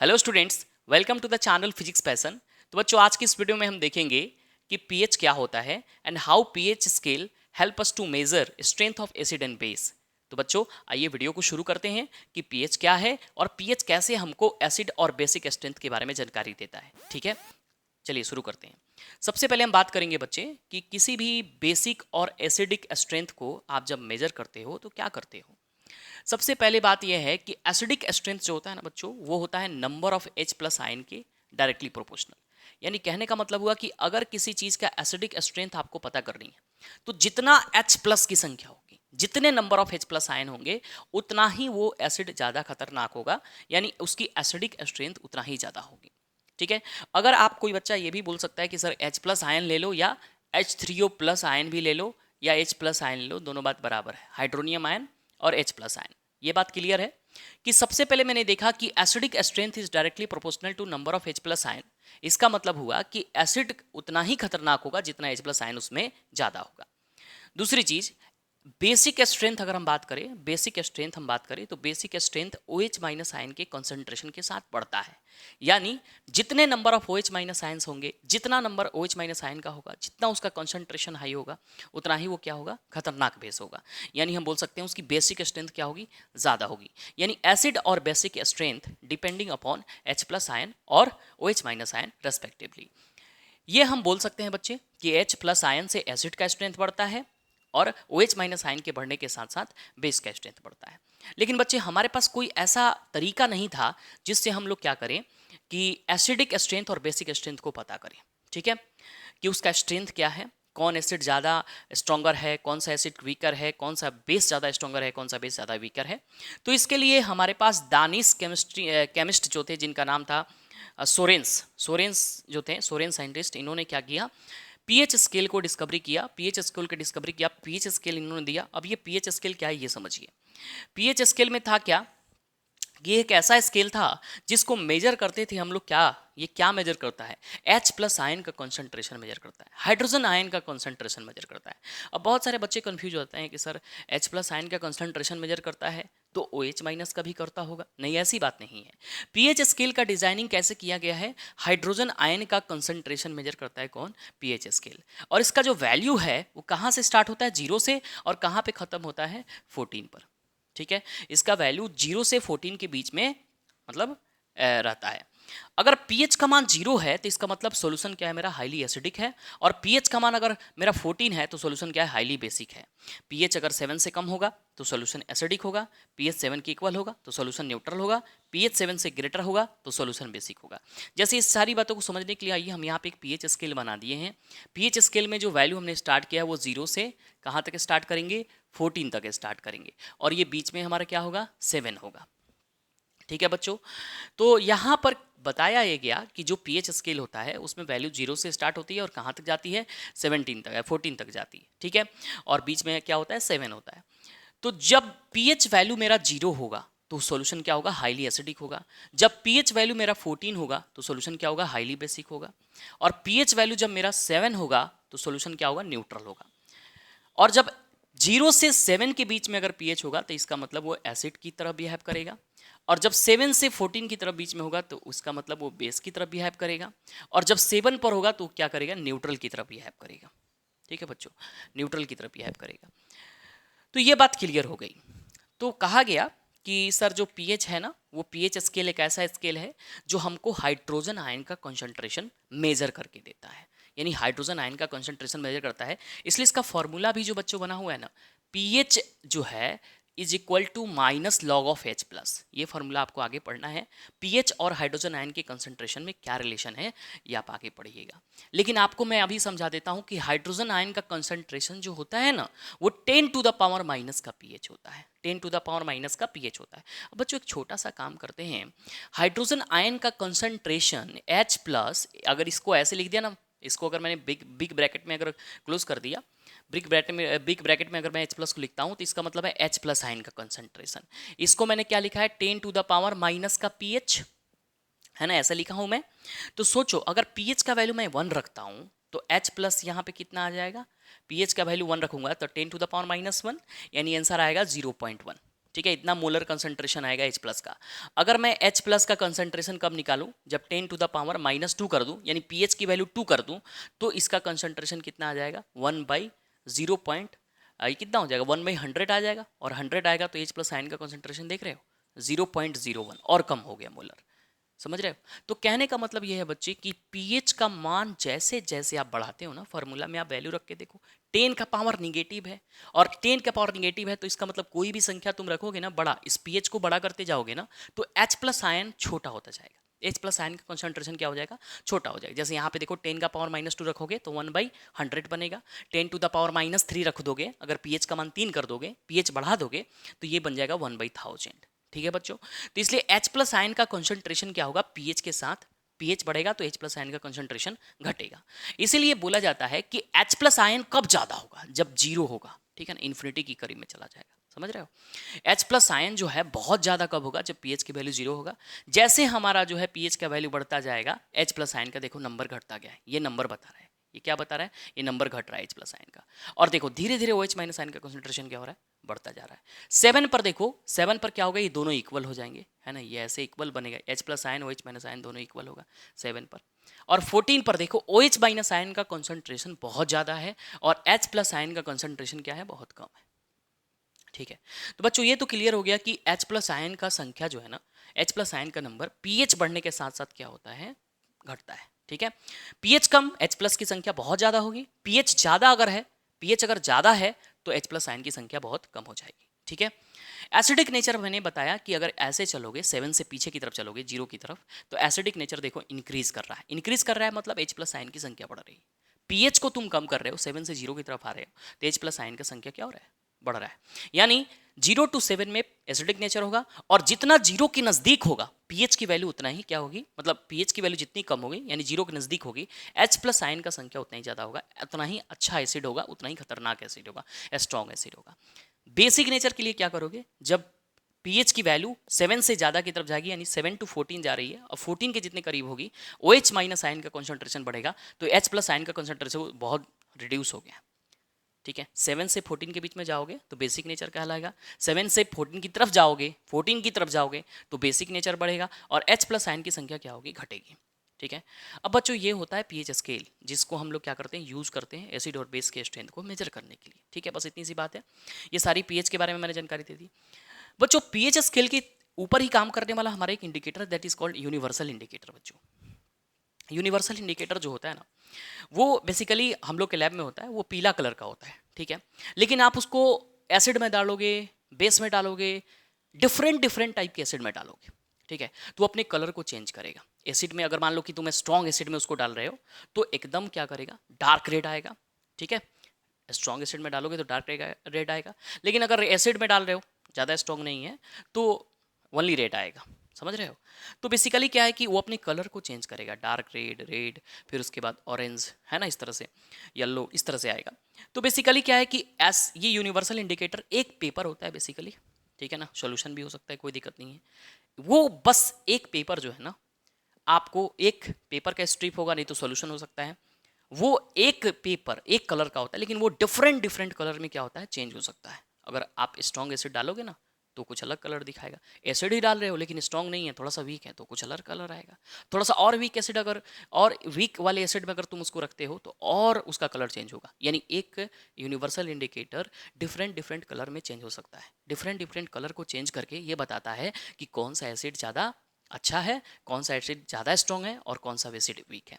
Hello students, welcome to the channel physics passion. तो बच्चों, आज की इस वीडियो में हम देखेंगे कि पीएच क्या होता है and how pH scale help us to measure strength of acid and base. तो बच्चों, आइए वीडियो को शुरू करते हैं कि पीएच क्या है और पीएच कैसे हमको एसिड और बेसिक स्ट्रेंथ के बारे में जानकारी देता है। ठीक है, चलिए शुरू करते हैं। सबसे पहले हम बात करेंगे बच्चे कि किसी भी बेसिक और एसिडिक स्ट्रेंथ को आप जब मेजर करते हो तो क्या करते हो। सबसे पहले बात यह है कि एसिडिक स्ट्रेंथ जो होता है ना बच्चों, वो होता है number of H plus ion के डायरेक्टली प्रोपोर्शनल। यानी कहने का मतलब हुआ कि अगर किसी चीज का एसिडिक स्ट्रेंथ आपको पता करनी है तो जितना H प्लस की संख्या होगी, जितने number of H plus ion होंगे, उतना ही वो एसिड ज्यादा खतरनाक होगा, यानी उसकी एसिडिक स्ट्रेंथ उतना ही ज्यादा होगी। ठीक है, अगर आप कोई बच्चा ये भी बोल सकता है कि सर H प्लस आयन ले लो या H3O प्लस आयन भी ले लो या H प्लस आयन ले लो, दोनों बात बराबर है, हाइड्रोनियम आयन और H प्लस आयन। ये बात क्लियर है कि सबसे पहले मैंने देखा कि acidic strength is directly proportional to number of H plus ion. इसका मतलब हुआ कि एसिड उतना ही खतरनाक होगा जितना H प्लस आयन उसमें ज्यादा होगा। दूसरी चीज, बेसिक स्ट्रेंथ अगर हम बात करें, तो basic strength OH minus ion के कंसंट्रेशन के साथ बढ़ता है। यानी जितने number of OH minus ions होंगे, जितना नंबर OH माइनस आयन का होगा, जितना उसका कंसंट्रेशन हाई होगा, उतना ही वो क्या होगा, खतरनाक बेस होगा। यानी हम बोल सकते हैं उसकी बेसिक स्ट्रेंथ क्या होगी, ज्यादा होगी। यानी एसिड और basic strength depending upon H plus ion और OH माइनस आयन रेस्पेक्टिवली। ये हम बोल सकते हैं बच्चे कि H प्लस आयन से एसिड का स्ट्रेंथ बढ़ता है और OH माइनस आयन के बढ़ने के साथ साथ बेस का स्ट्रेंथ बढ़ता है। लेकिन बच्चे, हमारे पास कोई ऐसा तरीका नहीं था जिससे हम लोग क्या करें कि एसिडिक स्ट्रेंथ और बेसिक स्ट्रेंथ को पता करें। ठीक है, कि उसका स्ट्रेंथ क्या है, कौन एसिड ज़्यादा स्ट्रॉन्गर है, कौन सा एसिड वीकर है, कौन सा बेस ज़्यादा स्ट्रॉन्गर है, कौन सा बेस ज़्यादा वीकर है। तो इसके लिए हमारे पास दानिश केमिस्ट जो थे, जिनका नाम था सोरेंस जो थे, सोरेन साइंटिस्ट, इन्होंने क्या किया, पीएच स्केल को डिस्कवरी किया, पीएच स्केल इन्होंने दिया। अब ये पीएच स्केल क्या है ये समझिए। पीएच स्केल में था क्या, ये एक ऐसा स्केल था जिसको मेजर करते थे हम लोग। क्या ये क्या मेजर करता है, H प्लस आयन का कंसंट्रेशन मेजर करता है, हाइड्रोजन आयन का कंसंट्रेशन मेजर करता है। अब बहुत सारे बच्चे कंफ्यूज होते हैं कि सर H प्लस आयन का कंसंट्रेशन मेजर करता है तो OH माइनस का भी करता होगा। नहीं, ऐसी बात नहीं है। पीएच स्केल का डिजाइनिंग कैसे किया गया है, हाइड्रोजन आयन का कंसंट्रेशन मेजर करता है कौन, पीएच स्केल। और इसका जो वैल्यू है वो कहाँ से स्टार्ट होता है, 0 से, और कहाँ पे खत्म होता है, 14 पर। ठीक है, इसका वैल्यू 0 से 14 के बीच में मतलब रहता है। अगर pH का मान 0 है तो इसका मतलब सॉल्यूशन क्या है, मेरा हाईली एसिडिक है। और pH का मान अगर मेरा 14 है तो सॉल्यूशन क्या है, हाईली बेसिक है। pH अगर 7 से कम होगा तो सॉल्यूशन एसिडिक होगा, pH 7 के इक्वल होगा तो सॉल्यूशन न्यूट्रल होगा, pH 7 से ग्रेटर होगा तो सॉल्यूशन बेसिक होगा। जैसे इस सारी बातों को समझने के लिए आइए हम यहाँ पे एक pH स्केल बना दिए हैं। pH स्केल में जो वैल्यू हमने स्टार्ट किया है वो 0 से कहाँ तक स्टार्ट करेंगे, 14 तक स्टार्ट करेंगे, और ये बीच में हमारा क्या होगा, 7 होगा। ठीक है बच्चों, तो यहाँ पर बताया ये गया कि जो पीएच स्केल होता है उसमें वैल्यू 0 से स्टार्ट होती है और कहाँ तक जाती है, 17 तक, 14 तक जाती है। ठीक है, और बीच में क्या होता है, 7 होता है। तो जब पीएच वैल्यू मेरा 0 होगा तो सॉल्यूशन क्या होगा, हाईली एसिडिक होगा। जब पीएच वैल्यू मेरा 14 होगा तो सॉल्यूशन क्या होगा, हाईली बेसिक होगा। और पीएच वैल्यू जब मेरा 7 होगा तो सॉल्यूशन क्या होगा, न्यूट्रल होगा। और जब 0 से 7 के बीच में अगर पीएच होगा तो इसका मतलब वो एसिड की तरह बिहेव करेगा। और जब 7 से 14 की तरफ बीच में होगा तो उसका मतलब वो बेस की तरफ बिहेव करेगा। और जब 7 पर होगा तो क्या करेगा, न्यूट्रल की तरफ बिहेव करेगा। ठीक है बच्चों, न्यूट्रल की तरफ बिहेव करेगा। तो ये बात क्लियर हो गई। तो कहा गया कि सर जो पीएच है ना, वो पीएच स्केल एक ऐसा स्केल है जो हमको हाइड्रोजन आयन का कंसंट्रेशन मेजर करके देता है। यानी हाइड्रोजन आयन का कंसंट्रेशन मेजर करता है। इसलिए इसका फॉर्मूला भी जो बच्चों बना हुआ है ना, पीएच जो है is equal to minus log of H plus. ये फॉर्मूला आपको आगे पढ़ना है। पीएच और हाइड्रोजन आयन के कंसंट्रेशन में क्या रिलेशन है ये आप आगे पढ़िएगा। लेकिन आपको मैं अभी समझा देता हूं कि हाइड्रोजन आयन का कंसंट्रेशन जो होता है ना, वो 10 टू द पावर माइनस का पीएच होता है, 10 टू द पावर माइनस का पीएच होता है। अब बच्चों एक छोटा सा काम करते हैं, हाइड्रोजन आयन का कंसंट्रेशन H प्लस, अगर इसको ऐसे लिख दिया ना, इसको अगर मैंने बिग ब्रैकेट में अगर क्लोज कर दिया, बिग ब्रैकेट में अगर मैं H प्लस को लिखता हूं तो इसका मतलब है H प्लस आयन का कंसंट्रेशन। इसको मैंने क्या लिखा है, 10 टू द पावर माइनस का पीएच, है ना, ऐसा लिखा हूं मैं। तो सोचो अगर पीएच का वैल्यू मैं 1 रखता हूं तो H प्लस यहाँ पे कितना आ जाएगा, पीएच का वैल्यू 1 रखूंगा तो 10 टू द पावर माइनस 1, यानी आंसर आएगा 0.1। ठीक है, इतना मोलर कंसंट्रेशन आएगा H प्लस का। अगर मैं H प्लस का कंसंट्रेशन कब निकालूं, जब 10 टू द पावर -2 कर दूं, यानी pH की वैल्यू 2 कर दूं, तो इसका कंसंट्रेशन कितना आ जाएगा, 1/0 पॉइंट कितना हो जाएगा, 1/100 आ जाएगा। और 100 आएगा तो H प्लस आयन का कंसंट्रेशन देख रहे हो 0.01 और कम हो गया मोलर। समझ रहे हो? तो कहने का मतलब ये है बच्चे कि pH का मान जैसे जैसे आप बढ़ाते हो ना, फॉर्मूला में आप वैल्यू रख के देखो, 10 का पावर निगेटिव है, और 10 का पावर निगेटिव है तो इसका मतलब कोई भी संख्या तुम रखोगे ना बड़ा, इस pH को बड़ा करते जाओगे ना, तो H प्लस आयन छोटा होता जाएगा। H प्लस आयन का कॉन्सेंट्रेशन क्या हो जाएगा, छोटा हो जाएगा। जैसे यहाँ पे देखो 10 का पावर -2 रखोगे तो 1/100 बनेगा। 10 टू द पावर -3 रख दोगे, अगर pH का मान 3 कर दोगे, pH बढ़ा दोगे, तो ये बन जाएगा 1/1000। ठीक है बच्चों, तो इसलिए H प्लस आयन का कंसंट्रेशन क्या होगा, pH के साथ pH बढ़ेगा तो H प्लस आयन का कंसंट्रेशन घटेगा। इसीलिए बोला जाता है कि H प्लस आयन कब ज्यादा होगा, जब जीरो होगा, ठीक है ना, इन्फिनिटी की करीब में चला जाएगा। समझ रहे हो? H प्लस आयन जो है बहुत ज्यादा कब होगा, जब pH की वैल्यू जीरो होगा। जैसे हमारा जो है pH का वैल्यू बढ़ता जाएगा, H प्लस आयन का देखो नंबर घटता गया है, ये नंबर बता रहा है, ये क्या बता रहा है, ये नंबर घट रहा है H प्लस आयन का। और देखो धीरे धीरे OH माइनस आयन का कंसंट्रेशन क्या हो रहा है, बढ़ता जा रहा है। 7 पर देखो, 7 पर क्या होगा, ये दोनों इक्वल हो जाएंगे, है ना, ये ऐसे इक्वल बनेगा, H plus ion OH minus ion दोनों इक्वल होगा 7 पर। और 14 पर देखो OH माइनस आयन का कंसंट्रेशन बहुत ज़्यादा है और H प्लस आयन का कंसंट्रेशन क्या है, बहुत कम है। ठीक है, तो बच्चों ये तो क्लियर हो गया कि H प्लस आयन का संख्या जो है ना, H प्लस आयन का नंबर pH बढ़ने के साथ साथ क्या होता है, घटता है। ठीक है, pH कम, H प्लस की संख्या बहुत ज्यादा होगी, pH ज्यादा अगर है, pH अगर ज्यादा है तो H प्लस आयन की संख्या बहुत कम हो जाएगी। ठीक है, एसिडिक नेचर मैंने बताया कि अगर ऐसे चलोगे 7 से पीछे की तरफ चलोगे, जीरो की तरफ, तो एसिडिक नेचर देखो इंक्रीज कर रहा है। इंक्रीज कर रहा है मतलब H प्लस आयन की संख्या बढ़ रही है। pH को तुम कम कर रहे हो, 7 से जीरो की तरफ आ रहे हो, तो H प्लस आयन का संख्या क्या हो रहा है, बढ़ रहा है। यानी 0 to 7 में एसिडिक नेचर होगा, और जितना जीरो के नजदीक होगा pH की वैल्यू उतना ही क्या होगी, मतलब pH की वैल्यू जितनी कम होगी, यानी जीरो के नजदीक होगी, H प्लस आयन का संख्या उतना ही ज्यादा होगा, उतना ही अच्छा एसिड होगा, उतना ही खतरनाक एसिड होगा, स्ट्रॉन्ग एसिड होगा। बेसिक नेचर के लिए क्या करोगे, जब pH की वैल्यू 7 से ज्यादा की तरफ जाएगी, यानी 7 to 14 जा रही है, और 14 के जितने करीब होगी, OH माइनस आयन का कॉन्सेंट्रेशन बढ़ेगा, तो H प्लस आयन का कॉन्सेंट्रेशन बहुत रिड्यूस हो गया। ठीक है, 7 से 14 के बीच में जाओगे तो बेसिक नेचर कहलाएगा, 7 से 14 की तरफ जाओगे, 14 की तरफ जाओगे तो बेसिक नेचर बढ़ेगा, और H प्लस आयन की संख्या क्या होगी, घटेगी। ठीक है, अब बच्चों ये होता है पीएच स्केल, जिसको हम लोग क्या करते हैं, यूज करते हैं एसिड और बेस के स्ट्रेंथ को मेजर करने के लिए। ठीक है, बस इतनी सी बात है। ये सारी पीएच के बारे में मैंने जानकारी दे दी बच्चों। पीएच स्केल के ऊपर ही काम करने वाला हमारा एक indicator that is called universal indicator. बच्चों यूनिवर्सल इंडिकेटर जो होता है ना, वो बेसिकली हम लोग के लैब में होता है, वो पीला कलर का होता है। ठीक है, लेकिन आप उसको एसिड में डालोगे, बेस में डालोगे, डिफरेंट डिफरेंट टाइप के एसिड में डालोगे, ठीक है, तो अपने कलर को चेंज करेगा। एसिड में अगर मान लो कि तुम स्ट्रॉन्ग एसिड में उसको डाल रहे हो तो एकदम क्या करेगा, डार्क रेड आएगा। ठीक है, स्ट्रॉन्ग एसिड में डालोगे तो डार्क रेड आएगा, लेकिन अगर एसिड में डाल रहे हो, ज़्यादा स्ट्रॉन्ग नहीं है, तो ओनली रेड आएगा। समझ रहे हो? तो बेसिकली क्या है कि वो अपने कलर को चेंज करेगा, डार्क रेड, रेड, फिर उसके बाद ऑरेंज, है ना, इस तरह से, येलो, इस तरह से आएगा। तो बेसिकली क्या है कि ये यूनिवर्सल इंडिकेटर एक पेपर होता है बेसिकली, ठीक है ना, सॉल्यूशन भी हो सकता है, कोई दिक्कत नहीं है। वो बस एक पेपर जो है ना, आपको एक पेपर का स्ट्रिप होगा, नहीं तो सॉल्यूशन हो सकता है, वो एक पेपर एक कलर का होता है, लेकिन वो डिफरेंट डिफरेंट कलर में क्या होता है, चेंज हो सकता है। अगर आप स्ट्रॉन्ग एसिड डालोगे ना तो कुछ अलग कलर दिखाएगा, एसिड ही डाल रहे हो लेकिन स्ट्रॉन्ग नहीं है, थोड़ा सा वीक है, तो कुछ अलग कलर आएगा। थोड़ा सा और वीक एसिड, अगर और वीक वाले एसिड में अगर तुम उसको रखते हो तो और उसका कलर चेंज होगा। यानी एक universal indicator different different colour में चेंज हो सकता है। डिफरेंट डिफरेंट कलर को चेंज करके ये बताता है कि कौन सा एसिड ज़्यादा अच्छा है, कौन सा एसिड ज़्यादा स्ट्रॉन्ग है, और कौन सा एसिड वीक है।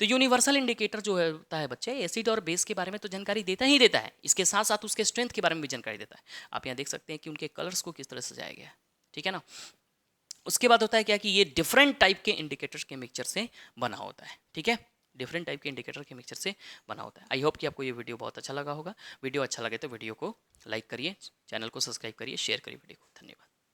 तो यूनिवर्सल इंडिकेटर जो होता है बच्चे, एसिड और बेस के बारे में तो जानकारी देता ही देता है, इसके साथ साथ उसके स्ट्रेंथ के बारे में भी जानकारी देता है। आप यहाँ देख सकते हैं कि उनके कलर्स को किस तरह से सजाया गया है। ठीक है ना, उसके बाद होता है क्या कि ये डिफरेंट टाइप के इंडिकेटर्स के मिक्सचर से बना होता है। ठीक है, डिफरेंट टाइप के इंडिकेटर के मिक्सचर से बना होता है। आई होप कि आपको ये वीडियो बहुत अच्छा लगा होगा। वीडियो अच्छा लगे तो वीडियो को लाइक करिए, चैनल को सब्सक्राइब करिए, शेयर करिए वीडियो को। धन्यवाद।